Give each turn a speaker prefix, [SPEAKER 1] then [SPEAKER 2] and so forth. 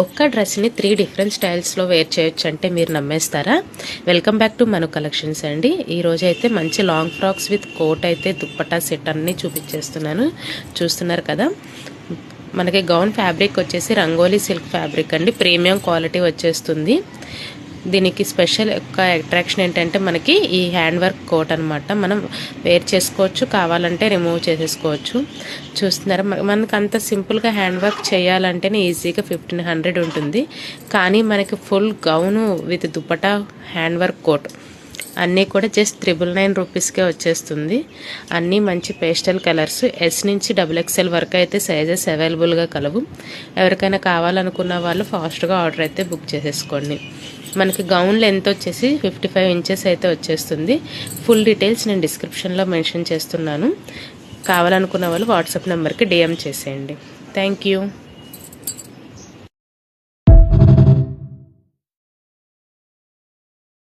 [SPEAKER 1] ఒక్క డ్రెస్ని 3 different స్టైల్స్లో wear చేయొచ్చు అంటే మీరు నమ్మేస్తారా? Welcome back to Manu collections అండి. ఈరోజు అయితే మంచి లాంగ్ ఫ్రాక్స్ విత్ కోట్ అయితే దుప్పటా సెట్ అన్నీ చూపించేస్తున్నాను. చూస్తున్నారు కదా, మనకి గౌన్ ఫ్యాబ్రిక్ వచ్చేసి రంగోలీ సిల్క్ ఫ్యాబ్రిక్ అండి. ప్రీమియం క్వాలిటీ వచ్చేస్తుంది. దీనికి స్పెషల్ యొక్క అట్రాక్షన్ ఏంటంటే మనకి ఈ హ్యాండ్ వర్క్ కోట్ అనమాట. మనం వేర్ చేసుకోవచ్చు, కావాలంటే రిమూవ్ చేసేసుకోవచ్చు. చూస్తున్నారా, మనకు అంత సింపుల్గా హ్యాండ్ వర్క్ చేయాలంటేనే ఈజీగా 1500 ఉంటుంది. కానీ మనకి full gown with dupatta hand work coat అన్నీ కూడా జస్ట్ 999 రూపీస్కే వచ్చేస్తుంది. అన్నీ మంచి పేస్టల్ కలర్స్. ఎస్ నుంచి XXL వరకు అయితే సైజెస్ అవైలబుల్గా కలవు. ఎవరికైనా కావాలనుకున్న వాళ్ళు ఫాస్ట్గా ఆర్డర్ అయితే బుక్ చేసేసుకోండి. మనకి గౌన్ లెంత్ వచ్చేసి 55 ఇంచెస్ అయితే వచ్చేస్తుంది. ఫుల్ డీటెయిల్స్ నేను డిస్క్రిప్షన్లో మెన్షన్ చేస్తున్నాను. కావాలనుకున్న వాళ్ళు వాట్సాప్ నెంబర్కి DM చేసేయండి. Thank you.